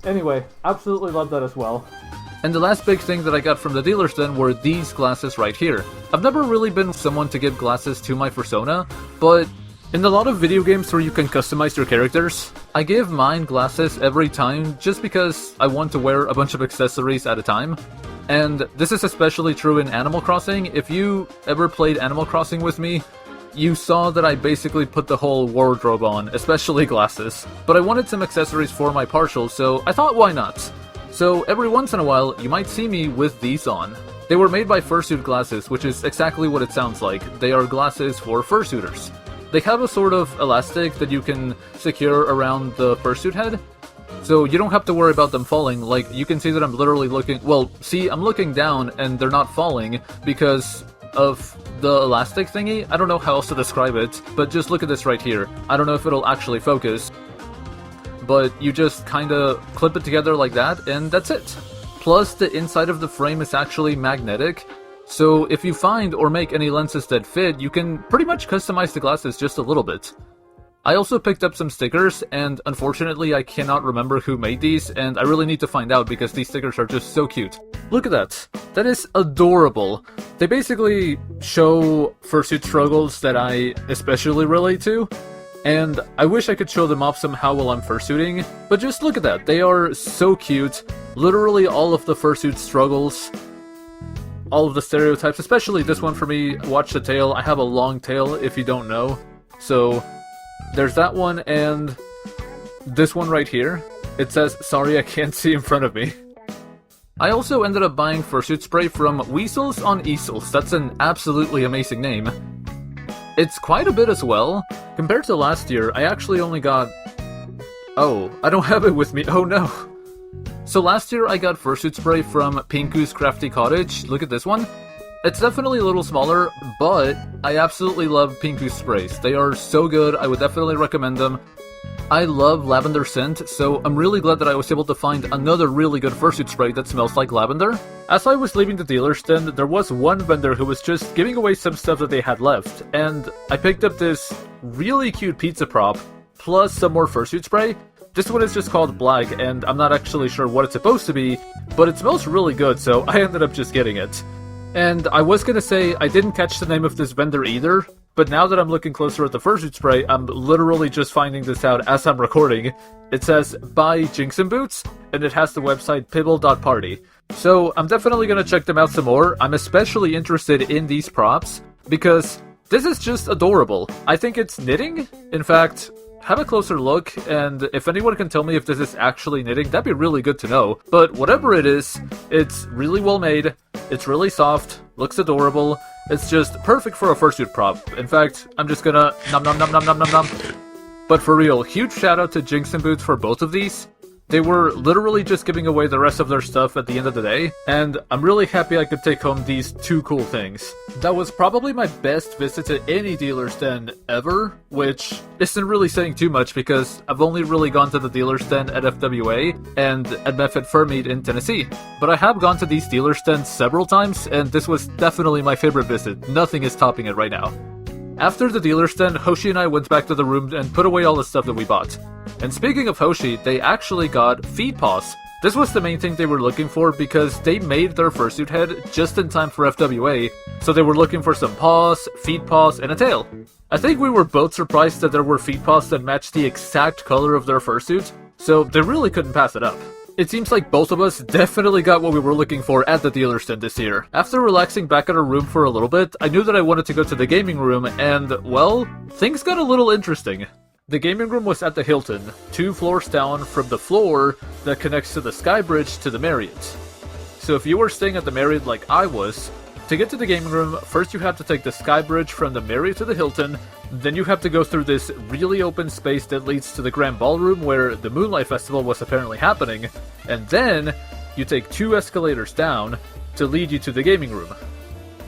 anyway, absolutely love that as well. And the last big thing that I got from the dealer's den were these glasses right here. I've never really been someone to give glasses to my persona, but in a lot of video games where you can customize your characters, I give mine glasses every time just because I want to wear a bunch of accessories at a time. And this is especially true in Animal Crossing. If you ever played Animal Crossing with me, you saw that I basically put the whole wardrobe on, especially glasses. But I wanted some accessories for my partial, so I thought why not? So every once in a while, you might see me with these on. They were made by Fursuit Glasses, which is exactly what it sounds like. They are glasses for fursuiters. They have a sort of elastic that you can secure around the fursuit head, so you don't have to worry about them falling. Like, you can see that I'm literally looking, well, see, I'm looking down and they're not falling because of the elastic thingy. I don't know how else to describe it, but just look at this right here. I don't know if it'll actually focus, but you just kinda clip it together like that, and that's it. Plus, the inside of the frame is actually magnetic, so if you find or make any lenses that fit, you can pretty much customize the glasses just a little bit. I also picked up some stickers, and unfortunately I cannot remember who made these, and I really need to find out because these stickers are just so cute. Look at that. That is adorable. They basically show fursuit struggles that I especially relate to, and I wish I could show them off somehow while I'm fursuiting, but just look at that. They are so cute. Literally all of the fursuit struggles, all of the stereotypes, especially this one for me. Watch the tail. I have a long tail if you don't know. So there's that one, and this one right here. It says, sorry I can't see in front of me. I also ended up buying fursuit spray from Weasels on Easels. That's an absolutely amazing name. It's quite a bit as well. Compared to last year, I actually only got... Oh, I don't have it with me. Oh no. So last year I got fursuit spray from Pinku's Crafty Cottage. Look at this one. It's definitely a little smaller, but I absolutely love Pinku's sprays. They are so good, I would definitely recommend them. I love lavender scent, so I'm really glad that I was able to find another really good fursuit spray that smells like lavender. As I was leaving the dealer's den, there was one vendor who was just giving away some stuff that they had left, and I picked up this really cute pizza prop, plus some more fursuit spray. This one is just called Black, and I'm not actually sure what it's supposed to be, but it smells really good, so I ended up just getting it. And I was gonna say, I didn't catch the name of this vendor either, but now that I'm looking closer at the fursuit spray, I'm literally just finding this out as I'm recording. It says, buy Jinxin Boots, and it has the website pibble.party. So I'm definitely gonna check them out some more. I'm especially interested in these props, because this is just adorable. I think it's knitting. In fact, have a closer look, and if anyone can tell me if this is actually knitting, that'd be really good to know. But whatever it is, it's really well made, it's really soft, looks adorable, It's just perfect for a fursuit prop. In fact, I'm just gonna nom nom nom nom nom nom nom. But for real, huge shout out to Jinx and Boots for both of these. They were literally just giving away the rest of their stuff at the end of the day, and I'm really happy I could take home these two cool things. That was probably my best visit to any dealer's den ever, which isn't really saying too much because I've only really gone to the dealer's den at FWA and at Method Fur Meet in Tennessee. But I have gone to these dealer's dens several times, and this was definitely my favorite visit. Nothing is topping it right now. After the dealer's den, Hoshi and I went back to the room and put away all the stuff that we bought. And speaking of Hoshi, they actually got feet paws. This was the main thing they were looking for because they made their fursuit head just in time for FWA, so they were looking for some paws, feet paws, and a tail. I think we were both surprised that there were feet paws that matched the exact color of their fursuit, so they really couldn't pass it up. It seems like both of us definitely got what we were looking for at the dealer's den this year. After relaxing back at our room for a little bit, I knew that I wanted to go to the gaming room and, well, things got a little interesting. The gaming room was at the Hilton, 2 floors down from the floor that connects to the Sky Bridge to the Marriott. So if you were staying at the Marriott like I was, to get to the gaming room, first you have to take the Sky Bridge from the Marriott to the Hilton, then you have to go through this really open space that leads to the Grand Ballroom where the Moonlight Festival was apparently happening, and then you take 2 escalators down to lead you to the gaming room.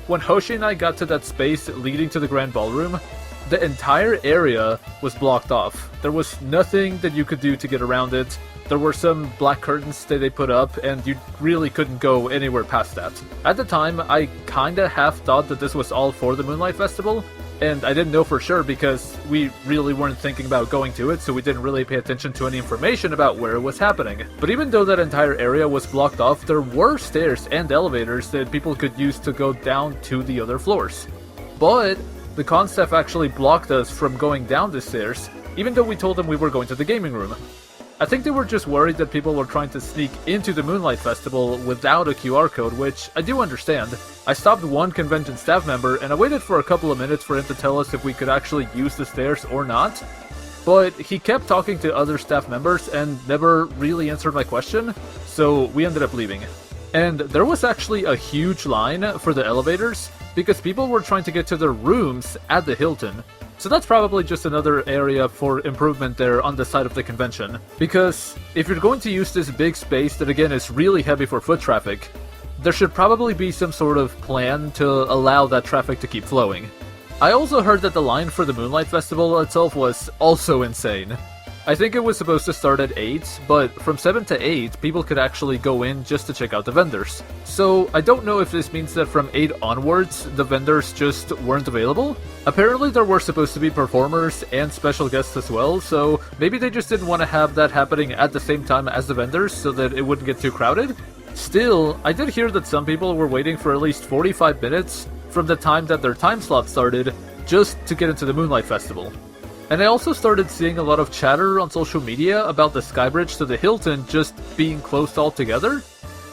When Hoshi and I got to that space leading to the Grand Ballroom, the entire area was blocked off. There was nothing that you could do to get around it. There were some black curtains that they put up, and you really couldn't go anywhere past that. At the time, I kinda half thought that this was all for the Moonlight Festival, and I didn't know for sure because we really weren't thinking about going to it, so we didn't really pay attention to any information about where it was happening. But even though that entire area was blocked off, there were stairs and elevators that people could use to go down to the other floors. But the con staff actually blocked us from going down the stairs, even though we told them we were going to the gaming room. I think they were just worried that people were trying to sneak into the Moonlight Festival without a QR code, which I do understand. I stopped one convention staff member and I waited for a couple of minutes for him to tell us if we could actually use the stairs or not. But he kept talking to other staff members and never really answered my question, so we ended up leaving. And there was actually a huge line for the elevators because people were trying to get to their rooms at the Hilton. So that's probably just another area for improvement there on the side of the convention. Because if you're going to use this big space that again is really heavy for foot traffic, there should probably be some sort of plan to allow that traffic to keep flowing. I also heard that the line for the Moonlight Festival itself was also insane. I think it was supposed to start at 8, but from 7 to 8, people could actually go in just to check out the vendors. So I don't know if this means that from 8 onwards, the vendors just weren't available. Apparently there were supposed to be performers and special guests as well, so maybe they just didn't want to have that happening at the same time as the vendors so that it wouldn't get too crowded. Still, I did hear that some people were waiting for at least 45 minutes from the time that their time slot started just to get into the Moonlight Festival. And I also started seeing a lot of chatter on social media about the Skybridge to the Hilton just being closed altogether.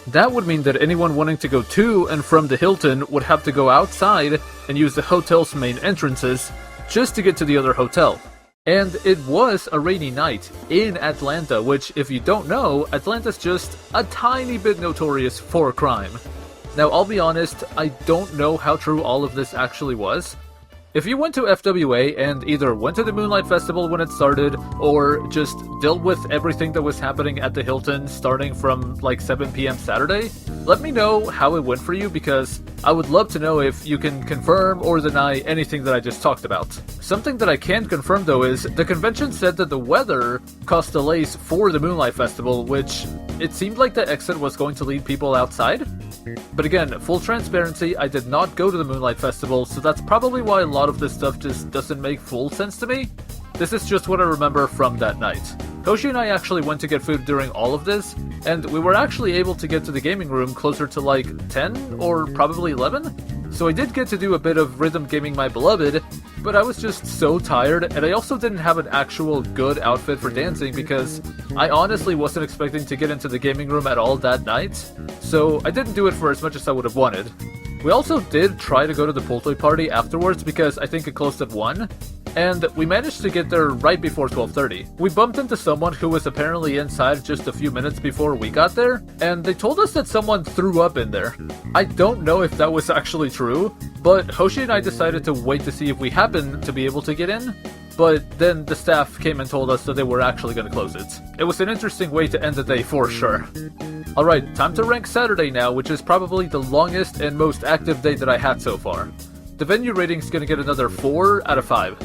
That would mean that anyone wanting to go to and from the Hilton would have to go outside and use the hotel's main entrances just to get to the other hotel. And it was a rainy night in Atlanta, which, if you don't know, Atlanta's just a tiny bit notorious for crime. Now, I'll be honest, I don't know how true all of this actually was. If you went to FWA and either went to the Moonlight Festival when it started, or just dealt with everything that was happening at the Hilton starting from like 7 PM Saturday, let me know how it went for you because I would love to know if you can confirm or deny anything that I just talked about. Something that I can confirm though is the convention said that the weather caused delays for the Moonlight Festival, which it seemed like the exit was going to lead people outside. But again, full transparency, I did not go to the Moonlight Festival, so that's probably why a lot of this stuff just doesn't make full sense to me. This is just what I remember from that night. Hoshi and I actually went to get food during all of this, and we were actually able to get to the gaming room closer to like 10 or probably 11. So I did get to do a bit of rhythm gaming my beloved, but I was just so tired, and I also didn't have an actual good outfit for dancing because I honestly wasn't expecting to get into the gaming room at all that night, so I didn't do it for as much as I would have wanted. We also did try to go to the pool toy party afterwards because I think it closed at 1, and we managed to get there right before 12:30. We bumped into someone who was apparently inside just a few minutes before we got there, and they told us that someone threw up in there. I don't know if that was actually true, but Hoshi and I decided to wait to see if we happened to be able to get in, but then the staff came and told us that they were actually going to close it. It was an interesting way to end the day for sure. Alright, time to rank Saturday now, which is probably the longest and most active day that I had so far. The venue rating's gonna get another 4 out of 5.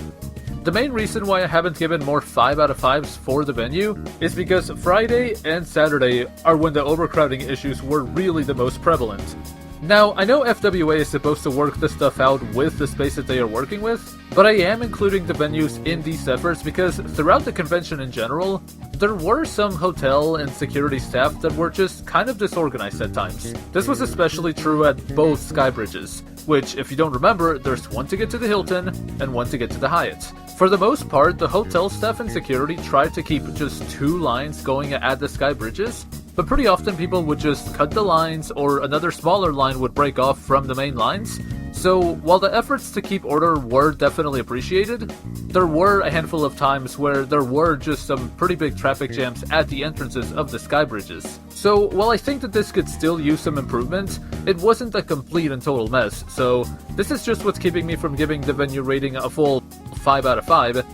The main reason why I haven't given more 5 out of 5s for the venue is because Friday and Saturday are when the overcrowding issues were really the most prevalent. Now, I know FWA is supposed to work this stuff out with the space that they are working with, but I am including the venues in these efforts because throughout the convention in general, there were some hotel and security staff that were just kind of disorganized at times. This was especially true at both sky bridges, which, if you don't remember, there's one to get to the Hilton and one to get to the Hyatt. For the most part, the hotel staff and security tried to keep just 2 lines going at the sky bridges, but pretty often people would just cut the lines or another smaller line would break off from the main lines. So while the efforts to keep order were definitely appreciated, there were a handful of times where there were just some pretty big traffic jams at the entrances of the sky bridges. So while I think that this could still use some improvement, it wasn't a complete and total mess, so this is just what's keeping me from giving the venue rating a full 5 out of 5.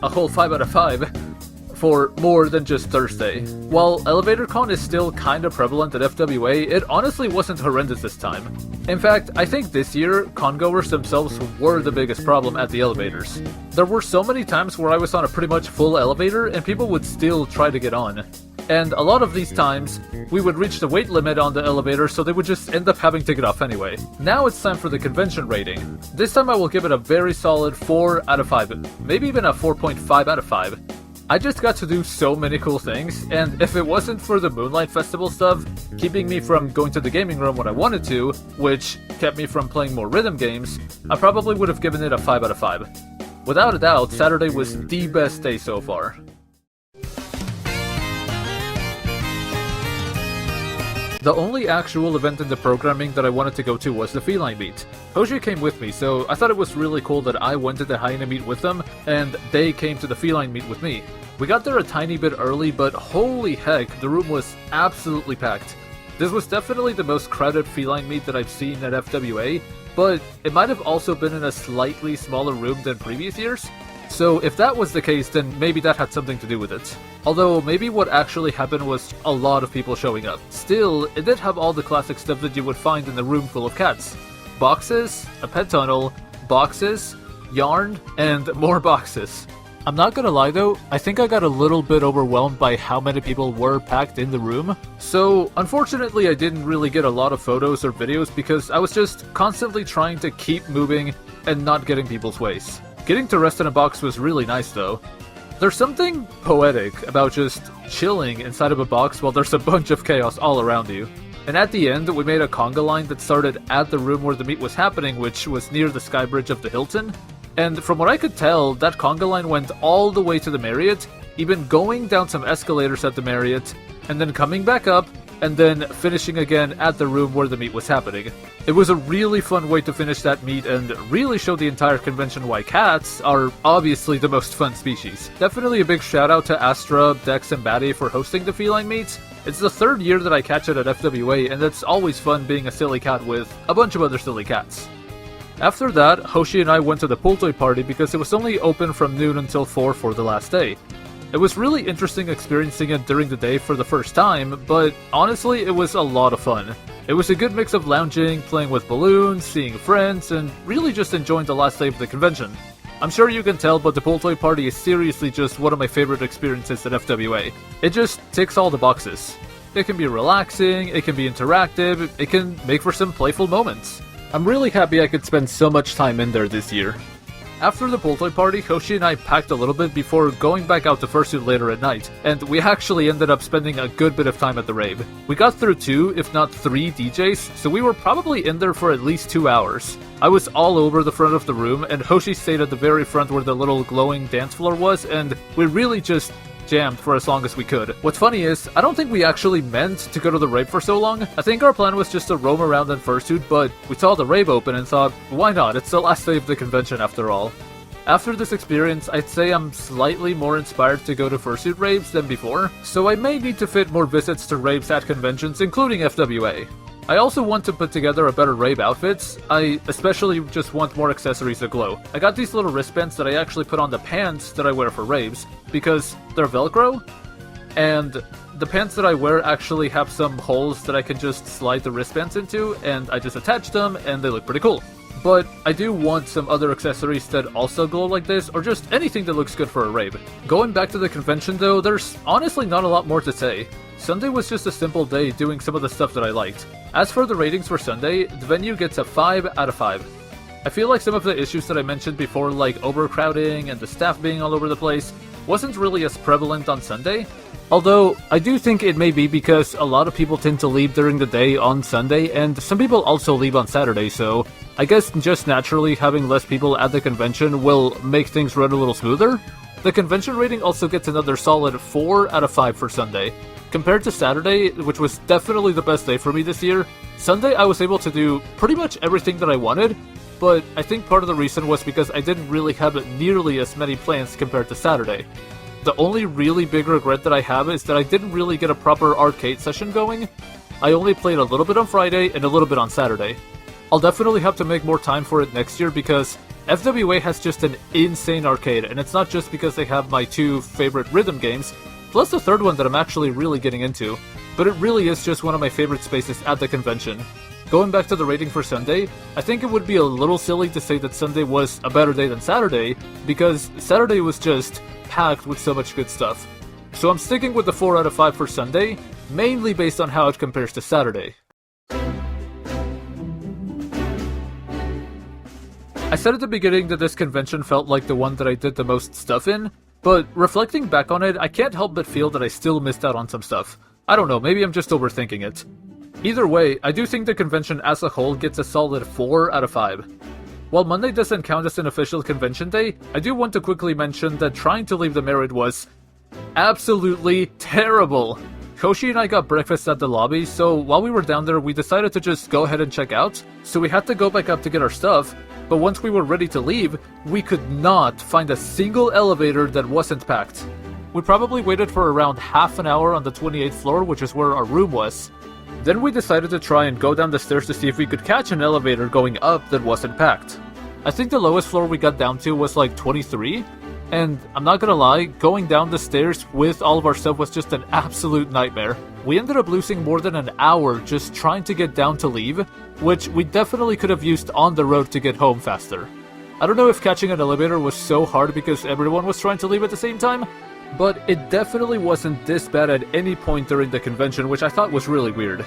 A whole 5 out of 5. For more than just Thursday. While Elevator Con is still kinda prevalent at FWA, it honestly wasn't horrendous this time. In fact, I think this year, congoers themselves were the biggest problem at the elevators. There were so many times where I was on a pretty much full elevator and people would still try to get on. And a lot of these times, we would reach the weight limit on the elevator, so they would just end up having to get off anyway. Now it's time for the convention rating. This time I will give it a very solid 4 out of 5, maybe even a 4.5 out of 5. I just got to do so many cool things, and if it wasn't for the Moonlight Festival stuff, keeping me from going to the gaming room when I wanted to, which kept me from playing more rhythm games, I probably would have given it a 5 out of 5. Without a doubt, Saturday was the best day so far. The only actual event in the programming that I wanted to go to was the Feline Meet. Hoshi came with me, so I thought it was really cool that I went to the Hyena Meet with them, and they came to the Feline Meet with me. We got there a tiny bit early, but holy heck, the room was absolutely packed. This was definitely the most crowded Feline Meet that I've seen at FWA, but it might have also been in a slightly smaller room than previous years. So if that was the case, then maybe that had something to do with it. Although maybe what actually happened was a lot of people showing up. Still, it did have all the classic stuff that you would find in a room full of cats. Boxes, a pet tunnel, boxes, yarn, and more boxes. I'm not gonna lie though, I think I got a little bit overwhelmed by how many people were packed in the room. So unfortunately I didn't really get a lot of photos or videos because I was just constantly trying to keep moving and not getting people's ways. Getting to rest in a box was really nice though. There's something poetic about just chilling inside of a box while there's a bunch of chaos all around you. And at the end, we made a conga line that started at the room where the meet was happening, which was near the sky bridge of the Hilton. And from what I could tell, that conga line went all the way to the Marriott, even going down some escalators at the Marriott, and then coming back up, and then finishing again at the room where the meet was happening. It was a really fun way to finish that meet and really show the entire convention why cats are obviously the most fun species. Definitely a big shout out to Astra, Dex, and Batty for hosting the Feline Meets. It's the 3rd year that I catch it at FWA, and it's always fun being a silly cat with a bunch of other silly cats. After that, Hoshi and I went to the pool toy party because it was only open from noon until 4 for the last day. It was really interesting experiencing it during the day for the first time, but honestly, it was a lot of fun. It was a good mix of lounging, playing with balloons, seeing friends, and really just enjoying the last day of the convention. I'm sure you can tell, but the pool toy party is seriously just one of my favorite experiences at FWA. It just ticks all the boxes. It can be relaxing, it can be interactive, it can make for some playful moments. I'm really happy I could spend so much time in there this year. After the pool toy party, Hoshi and I packed a little bit before going back out to Fursuit later at night, and we actually ended up spending a good bit of time at the rave. We got through 2, if not 3 DJs, so we were probably in there for at least 2 hours. I was all over the front of the room, and Hoshi stayed at the very front where the little glowing dance floor was, and we really just jammed for as long as we could. What's funny is, I don't think we actually meant to go to the rave for so long. I think our plan was just to roam around in Fursuit, but we saw the rave open and thought, why not? It's the last day of the convention after all. After this experience, I'd say I'm slightly more inspired to go to fursuit raves than before, so I may need to fit more visits to raves at conventions, including FWA. I also want to put together a better rave outfits. I especially just want more accessories to glow. I got these little wristbands that I actually put on the pants that I wear for raves, because they're Velcro, and the pants that I wear actually have some holes that I can just slide the wristbands into, and I just attach them, and they look pretty cool. But I do want some other accessories that also glow like this, or just anything that looks good for a rave. Going back to the convention though, there's honestly not a lot more to say. Sunday was just a simple day doing some of the stuff that I liked. As for the ratings for Sunday, the venue gets a 5 out of 5. I feel like some of the issues that I mentioned before, like overcrowding and the staff being all over the place, wasn't really as prevalent on Sunday. Although, I do think it may be because a lot of people tend to leave during the day on Sunday, and some people also leave on Saturday, so I guess just naturally having less people at the convention will make things run a little smoother. The convention rating also gets another solid 4 out of 5 for Sunday. Compared to Saturday, which was definitely the best day for me this year, Sunday I was able to do pretty much everything that I wanted, but I think part of the reason was because I didn't really have nearly as many plans compared to Saturday. The only really big regret that I have is that I didn't really get a proper arcade session going. I only played a little bit on Friday and a little bit on Saturday. I'll definitely have to make more time for it next year because FWA has just an insane arcade, and it's not just because they have my 2 favorite rhythm games, plus the third one that I'm actually really getting into, but it really is just one of my favorite spaces at the convention. Going back to the rating for Sunday, I think it would be a little silly to say that Sunday was a better day than Saturday, because Saturday was just packed with so much good stuff. So I'm sticking with the 4 out of 5 for Sunday, mainly based on how it compares to Saturday. I said at the beginning that this convention felt like the one that I did the most stuff in, but reflecting back on it, I can't help but feel that I still missed out on some stuff. I don't know, maybe I'm just overthinking it. Either way, I do think the convention as a whole gets a solid 4 out of 5. While Monday doesn't count as an official convention day, I do want to quickly mention that trying to leave the Merit was absolutely terrible. Hoshi and I got breakfast at the lobby, so while we were down there we decided to just go ahead and check out, so we had to go back up to get our stuff, but once we were ready to leave, we could not find a single elevator that wasn't packed. We probably waited for around half an hour on the 28th floor, which is where our room was. Then we decided to try and go down the stairs to see if we could catch an elevator going up that wasn't packed. I think the lowest floor we got down to was like 23, and I'm not gonna lie, going down the stairs with all of our stuff was just an absolute nightmare. We ended up losing more than an hour just trying to get down to leave, which we definitely could have used on the road to get home faster. I don't know if catching an elevator was so hard because everyone was trying to leave at the same time, but it definitely wasn't this bad at any point during the convention, which I thought was really weird.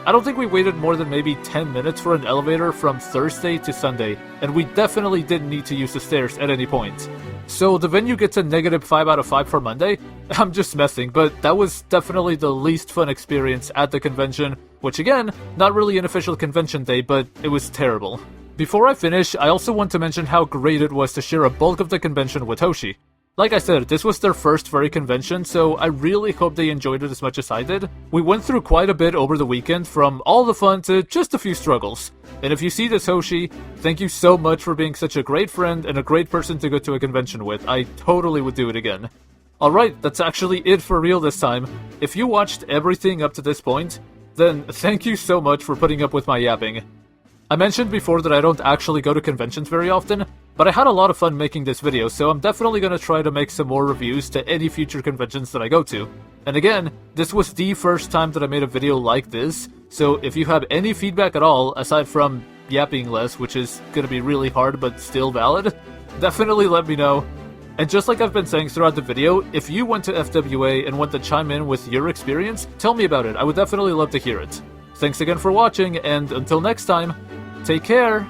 I don't think we waited more than maybe 10 minutes for an elevator from Thursday to Sunday, and we definitely didn't need to use the stairs at any point. So the venue gets a negative 5 out of 5 for Monday. I'm just messing, but that was definitely the least fun experience at the convention, which again, not really an official convention day, but it was terrible. Before I finish, I also want to mention how great it was to share a bulk of the convention with Hoshi. Like I said, this was their first furry convention, so I really hope they enjoyed it as much as I did. We went through quite a bit over the weekend, from all the fun to just a few struggles. And if you see this, Hoshi, thank you so much for being such a great friend and a great person to go to a convention with. I totally would do it again. Alright, that's actually it for real this time. If you watched everything up to this point, then thank you so much for putting up with my yapping. I mentioned before that I don't actually go to conventions very often, but I had a lot of fun making this video, so I'm definitely gonna try to make some more reviews to any future conventions that I go to. And again, this was the first time that I made a video like this, so if you have any feedback at all, aside from yapping less, which is gonna be really hard but still valid, definitely let me know. And just like I've been saying throughout the video, if you went to FWA and want to chime in with your experience, tell me about it. I would definitely love to hear it. Thanks again for watching, and until next time, take care!